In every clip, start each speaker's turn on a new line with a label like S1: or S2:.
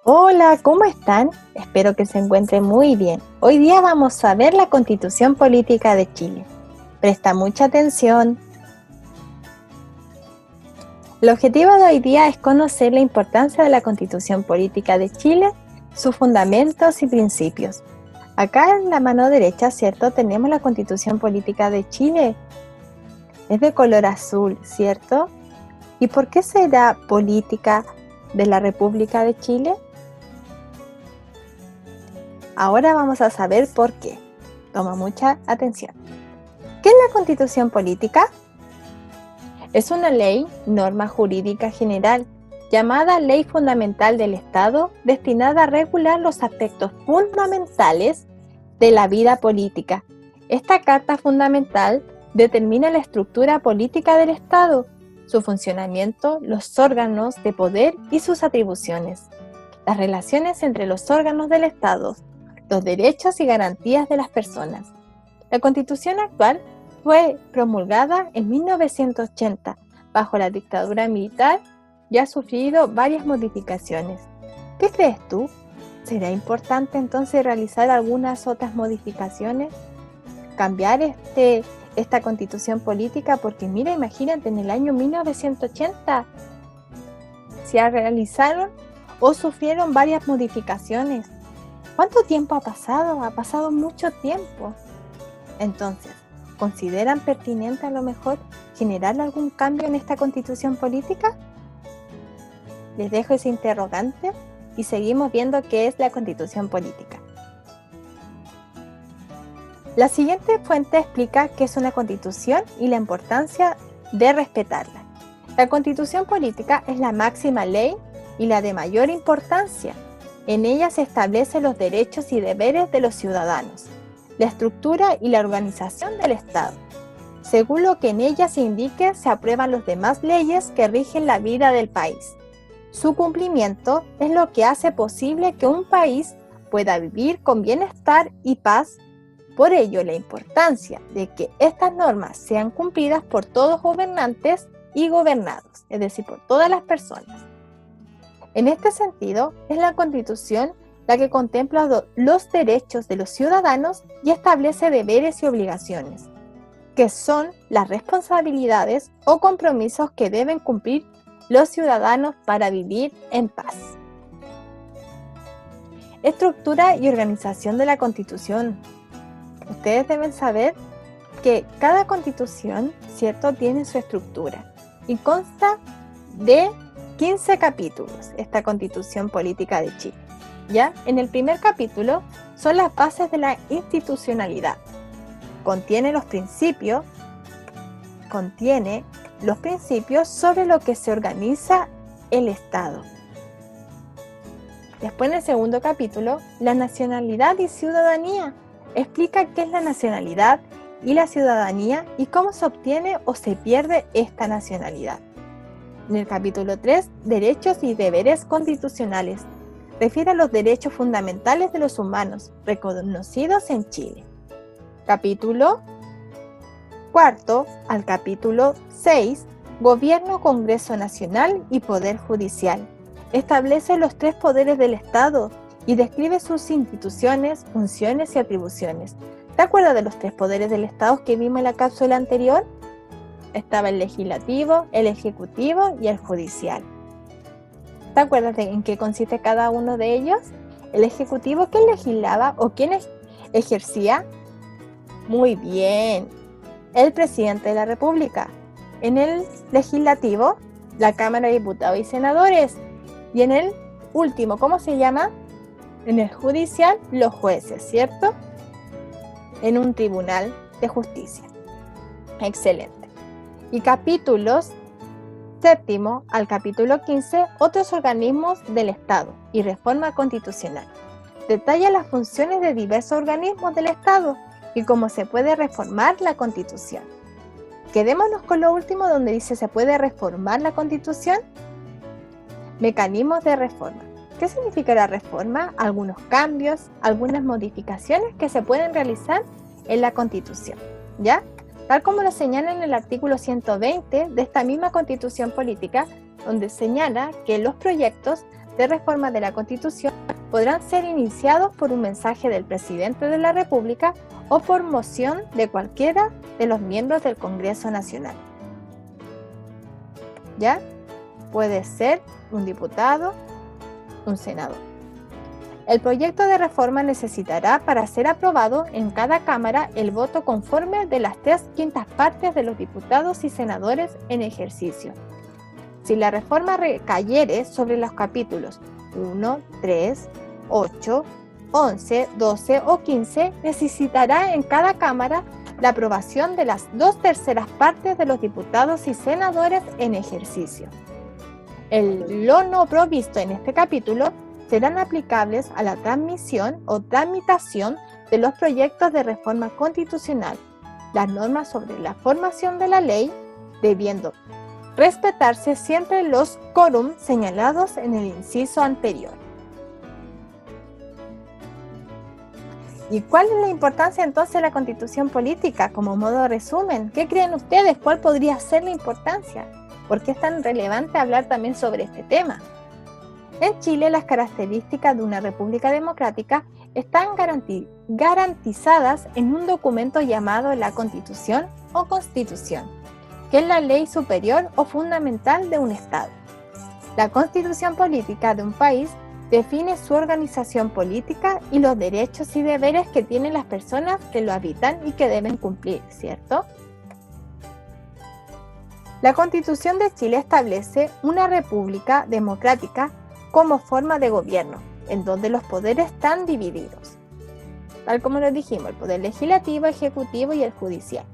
S1: Hola, ¿cómo están? Espero que se encuentren muy bien. Hoy día vamos a ver la Constitución Política de Chile. Presta mucha atención. El objetivo de hoy día es conocer la importancia de la Constitución Política de Chile, sus fundamentos y principios. Acá en la mano derecha, ¿cierto? Tenemos la Constitución Política de Chile. Es de color azul, ¿cierto? ¿Y por qué será política de la República de Chile? Ahora vamos a saber por qué. Toma mucha atención. ¿Qué es la Constitución Política? Es una ley, norma jurídica general, llamada Ley Fundamental del Estado, destinada a regular los aspectos fundamentales de la vida política. Esta Carta Fundamental determina la estructura política del Estado, su funcionamiento, los órganos de poder y sus atribuciones, las relaciones entre los órganos del Estado, los derechos y garantías de las personas. La Constitución actual fue promulgada en 1980 bajo la dictadura militar y ha sufrido varias modificaciones. ¿Qué crees tú? ¿Será importante entonces realizar algunas otras modificaciones? ¿Cambiar esta Constitución política? Porque mira, imagínate, en el año 1980 se realizaron o sufrieron varias modificaciones. ¿Cuánto tiempo ha pasado? Ha pasado mucho tiempo. Entonces, ¿consideran pertinente a lo mejor generar algún cambio en esta Constitución política? Les dejo ese interrogante y seguimos viendo qué es la Constitución política. La siguiente fuente explica qué es una Constitución y la importancia de respetarla. La Constitución política es la máxima ley y la de mayor importancia. En ella se establecen los derechos y deberes de los ciudadanos, la estructura y la organización del Estado. Según lo que en ella se indique, se aprueban las demás leyes que rigen la vida del país. Su cumplimiento es lo que hace posible que un país pueda vivir con bienestar y paz. Por ello, la importancia de que estas normas sean cumplidas por todos gobernantes y gobernados, es decir, por todas las personas. En este sentido, es la Constitución la que contempla los derechos de los ciudadanos y establece deberes y obligaciones, que son las responsabilidades o compromisos que deben cumplir los ciudadanos para vivir en paz. Estructura y organización de la Constitución. Ustedes deben saber que cada Constitución, ¿cierto?, tiene su estructura y consta de 15 capítulos, esta Constitución Política de Chile. ¿Ya? En el primer capítulo son las bases de la institucionalidad. Contiene los principios sobre lo que se organiza el Estado. Después, en el segundo capítulo, la nacionalidad y ciudadanía. Explica qué es la nacionalidad y la ciudadanía y cómo se obtiene o se pierde esta nacionalidad. En el capítulo 3, derechos y deberes constitucionales. Refiere a los derechos fundamentales de los humanos reconocidos en Chile. Capítulo 4 al capítulo 6, Gobierno, Congreso Nacional y Poder Judicial. Establece los 3 poderes del Estado y describe sus instituciones, funciones y atribuciones. ¿Te acuerdas de los 3 poderes del Estado que vimos en la cápsula anterior? Estaba el legislativo, el ejecutivo y el judicial. ¿Te acuerdas de en qué consiste cada uno de ellos? El ejecutivo, ¿quién legislaba o quién ejercía? Muy bien, el presidente de la República. En el legislativo, la Cámara de Diputados y Senadores. Y en el último, ¿cómo se llama? En el judicial, los jueces, ¿cierto? En un tribunal de justicia. Excelente. Y capítulos 7 al capítulo 15, otros organismos del Estado y reforma constitucional. Detalla las funciones de diversos organismos del Estado y cómo se puede reformar la Constitución. Quedémonos con lo último donde dice se puede reformar la Constitución. Mecanismos de reforma. ¿Qué significa la reforma? Algunos cambios, algunas modificaciones que se pueden realizar en la Constitución, ¿ya? Tal como lo señala en el artículo 120 de esta misma Constitución Política, donde señala que los proyectos de reforma de la Constitución podrán ser iniciados por un mensaje del presidente de la República o por moción de cualquiera de los miembros del Congreso Nacional. ¿Ya? Puede ser un diputado, un senador. El proyecto de reforma necesitará para ser aprobado en cada Cámara el voto conforme de las 3/5 partes de los diputados y senadores en ejercicio. Si la reforma recayere sobre los capítulos 1, 3, 8, 11, 12 o 15, necesitará en cada Cámara la aprobación de las 2/3 partes de los diputados y senadores en ejercicio. Lo no provisto en este capítulo serán aplicables a la transmisión o tramitación de los proyectos de reforma constitucional, las normas sobre la formación de la ley, debiendo respetarse siempre los quórum señalados en el inciso anterior. ¿Y cuál es la importancia entonces de la Constitución política? Como modo de resumen, ¿qué creen ustedes? ¿Cuál podría ser la importancia? ¿Por qué es tan relevante hablar también sobre este tema? En Chile, las características de una república democrática están garantizadas en un documento llamado la Constitución o Constitución, que es la ley superior o fundamental de un Estado. La Constitución política de un país define su organización política y los derechos y deberes que tienen las personas que lo habitan y que deben cumplir, ¿cierto? La Constitución de Chile establece una república democrática como forma de gobierno, en donde los poderes están divididos. Tal como lo dijimos, el poder legislativo, ejecutivo y el judicial.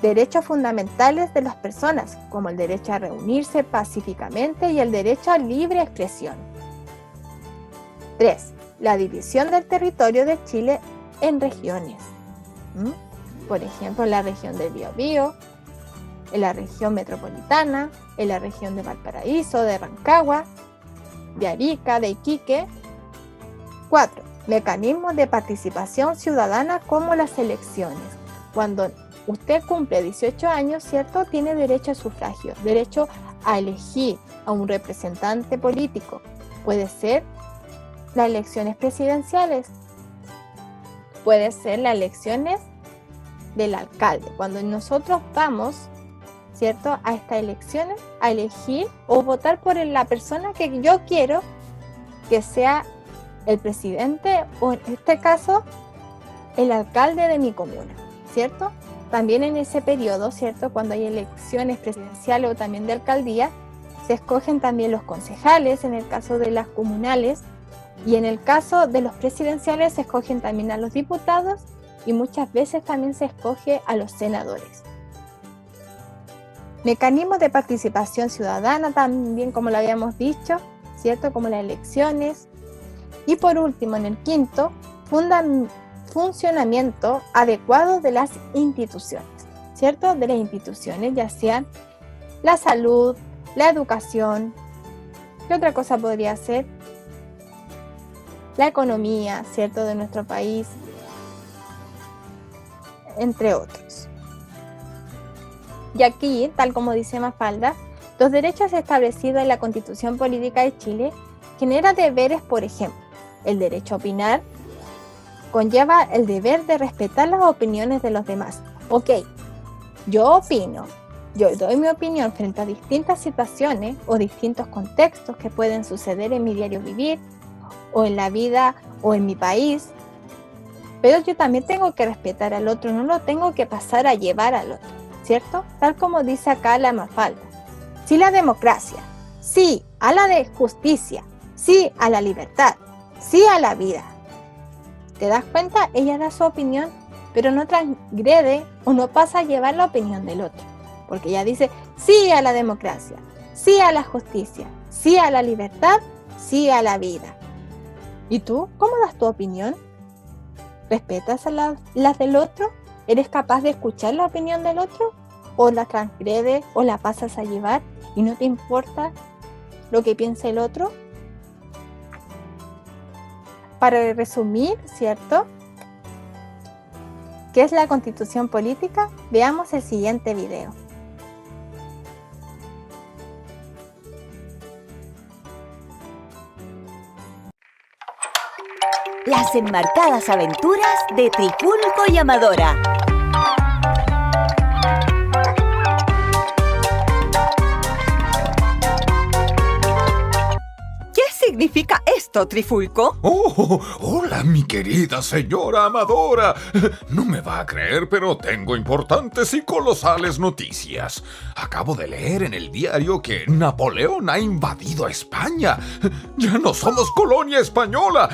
S1: Derechos fundamentales de las personas, como el derecho a reunirse pacíficamente y el derecho a libre expresión. 3. La división del territorio de Chile en regiones. Por ejemplo, en la región del Biobío, en la región metropolitana, en la región de Valparaíso, de Rancagua, de Arica, de Iquique. 4. Mecanismos de participación ciudadana como las elecciones. Cuando usted cumple 18 años, ¿cierto? Tiene derecho a sufragio, derecho a elegir a un representante político. Puede ser las elecciones presidenciales, puede ser las elecciones del alcalde. Cuando nosotros vamos, ¿cierto?, a estas elecciones, a elegir o votar por la persona que yo quiero que sea el presidente o en este caso el alcalde de mi comuna, ¿cierto? También en ese periodo, ¿cierto?, cuando hay elecciones presidenciales o también de alcaldía, se escogen también los concejales en el caso de las comunales y en el caso de los presidenciales se escogen también a los diputados y muchas veces también se escoge a los senadores. Mecanismos de participación ciudadana también, como lo habíamos dicho, ¿cierto?, como las elecciones. Y por último, en el quinto, funcionamiento adecuado de las instituciones, ¿cierto? De las instituciones, ya sean la salud, la educación, ¿qué otra cosa podría ser? La economía, ¿cierto?, de nuestro país, entre otros. Y aquí, tal como dice Mafalda, los derechos establecidos en la Constitución Política de Chile generan deberes, por ejemplo, el derecho a opinar conlleva el deber de respetar las opiniones de los demás. Ok, yo opino, yo doy mi opinión frente a distintas situaciones o distintos contextos que pueden suceder en mi diario vivir o en la vida o en mi país, pero yo también tengo que respetar al otro, no lo tengo que pasar a llevar al otro, ¿cierto? Tal como dice acá la Mafalda. Sí la democracia, sí a la de justicia, sí a la libertad, sí a la vida. ¿Te das cuenta? Ella da su opinión, pero no transgrede o no pasa a llevar la opinión del otro, porque ella dice sí a la democracia, sí a la justicia, sí a la libertad, sí a la vida. ¿Y tú? ¿Cómo das tu opinión? ¿Respetas a las del otro? ¿Eres capaz de escuchar la opinión del otro? ¿O la transgredes o la pasas a llevar y no te importa lo que piense el otro? Para resumir, ¿cierto?, ¿qué es la Constitución política? Veamos el siguiente video.
S2: Las enmarcadas aventuras de Trifulco y Amadora.
S3: ¿Qué significa esto, Trifulco?
S4: Oh, hola, mi querida señora Amadora. No me va a creer, pero tengo importantes y colosales noticias. Acabo de leer en el diario que Napoleón ha invadido España. Ya no somos colonia española,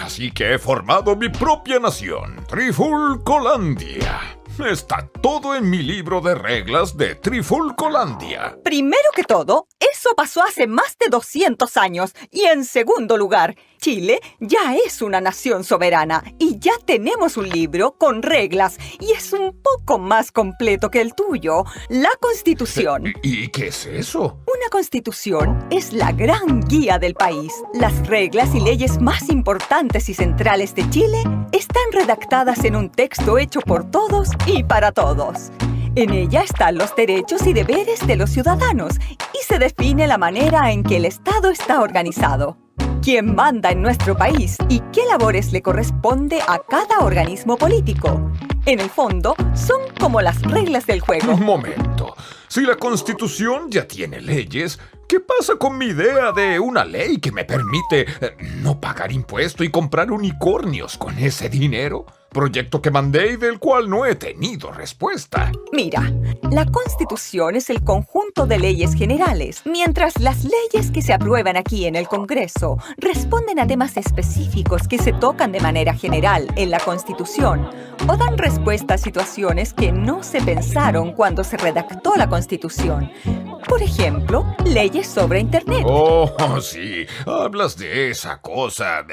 S4: así que he formado mi propia nación, Trifulcolandia. Está todo en mi libro de reglas de Trifulcolandia.
S3: Primero que todo, eso pasó hace más de 200 años. Y en segundo lugar, Chile ya es una nación soberana y ya tenemos un libro con reglas y es un poco más completo que el tuyo, la Constitución.
S4: ¿Y qué es eso?
S3: Una Constitución es la gran guía del país. Las reglas y leyes más importantes y centrales de Chile están redactadas en un texto hecho por todos y para todos. En ella están los derechos y deberes de los ciudadanos y se define la manera en que el Estado está organizado, quién manda en nuestro país y qué labores le corresponde a cada organismo político. En el fondo, son como las reglas del juego.
S4: Un momento. Si la Constitución ya tiene leyes, ¿qué pasa con mi idea de una ley que me permite no pagar impuesto y comprar unicornios con ese dinero? Proyecto que mandé y del cual no he tenido respuesta.
S3: Mira, la Constitución es el conjunto de leyes generales, mientras las leyes que se aprueban aquí en el Congreso responden a temas específicos que se tocan de manera general en la Constitución o dan respuesta a situaciones que no se pensaron cuando se redactó la Constitución. Por ejemplo, leyes sobre Internet.
S4: Oh, sí, hablas de esa cosa,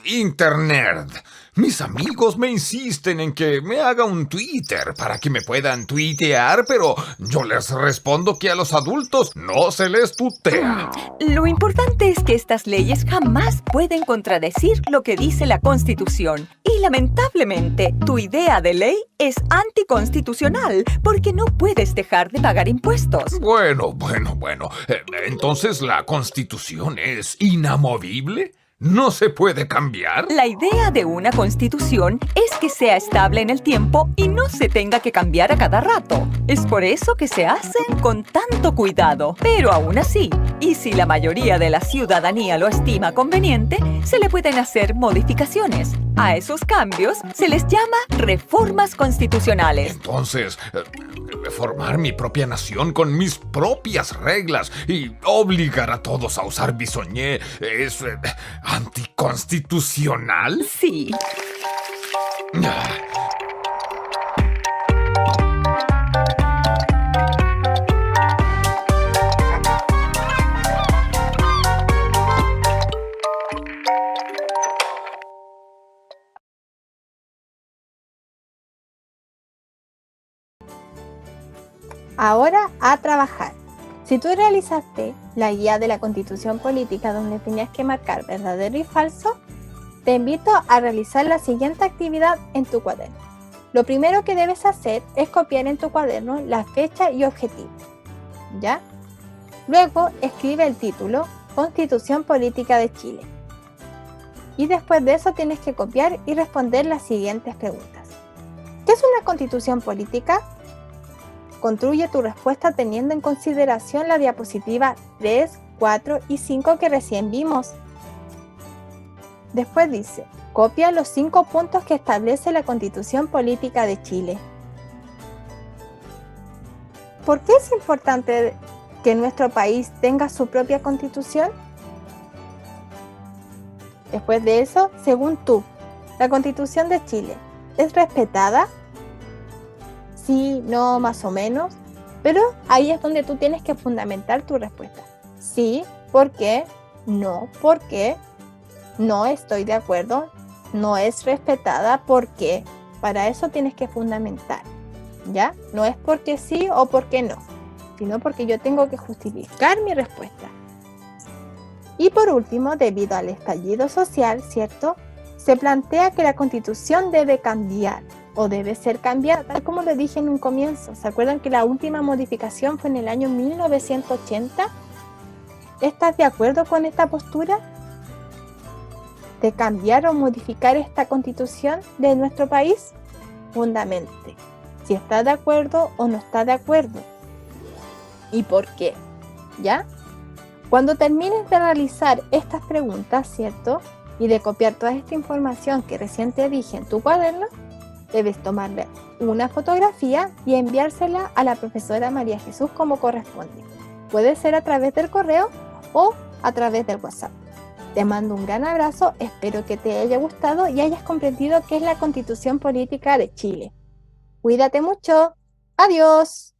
S4: Internet. Mis amigos me insisten en que me haga un Twitter para que me puedan tuitear, pero yo les respondo que a los adultos no se les tutea.
S3: Lo importante es que estas leyes jamás pueden contradecir lo que dice la Constitución. Y lamentablemente, tu idea de ley es anticonstitucional porque no puedes dejar de pagar impuestos.
S4: Bueno. Entonces, ¿la Constitución es inamovible? ¿No se puede cambiar?
S3: La idea de una constitución es que sea estable en el tiempo y no se tenga que cambiar a cada rato. Es por eso que se hacen con tanto cuidado. Pero aún así, y si la mayoría de la ciudadanía lo estima conveniente, se le pueden hacer modificaciones. A esos cambios se les llama reformas constitucionales.
S4: Entonces, formar mi propia nación con mis propias reglas y obligar a todos a usar bisoñé es anticonstitucional.
S3: Sí.
S1: Ahora a trabajar. Si tú realizaste la guía de la Constitución Política donde tenías que marcar verdadero y falso, te invito a realizar la siguiente actividad en tu cuaderno. Lo primero que debes hacer es copiar en tu cuaderno la fecha y objetivo, ¿ya? Luego escribe el título Constitución Política de Chile. Y después de eso tienes que copiar y responder las siguientes preguntas. ¿Qué es una constitución política? Construye tu respuesta teniendo en consideración la diapositiva 3, 4 y 5 que recién vimos. Después dice, copia los 5 puntos que establece la Constitución Política de Chile. ¿Por qué es importante que nuestro país tenga su propia constitución? Después de eso, según tú, ¿la Constitución de Chile es respetada? Sí, no, más o menos. Pero ahí es donde tú tienes que fundamentar tu respuesta. Sí, ¿por qué? No, ¿por qué? No estoy de acuerdo. No es respetada, ¿por qué? Para eso tienes que fundamentar, ¿ya? No es porque sí o porque no, sino porque yo tengo que justificar mi respuesta. Y por último, debido al estallido social, ¿cierto? Se plantea que la Constitución debe cambiar o debe ser cambiada, tal como lo dije en un comienzo. ¿Se acuerdan que la última modificación fue en el año 1980? ¿Estás de acuerdo con esta postura? de cambiar o modificar esta constitución de nuestro país? Fundamente si está de acuerdo o no está de acuerdo y por qué, ¿ya? Cuando termines de realizar estas preguntas, ¿cierto? Y de copiar toda esta información que recién te dije en tu cuaderno, debes tomarle una fotografía y enviársela a la profesora María Jesús como corresponde. Puede ser a través del correo o a través del WhatsApp. Te mando un gran abrazo, espero que te haya gustado y hayas comprendido qué es la Constitución Política de Chile. Cuídate mucho. Adiós.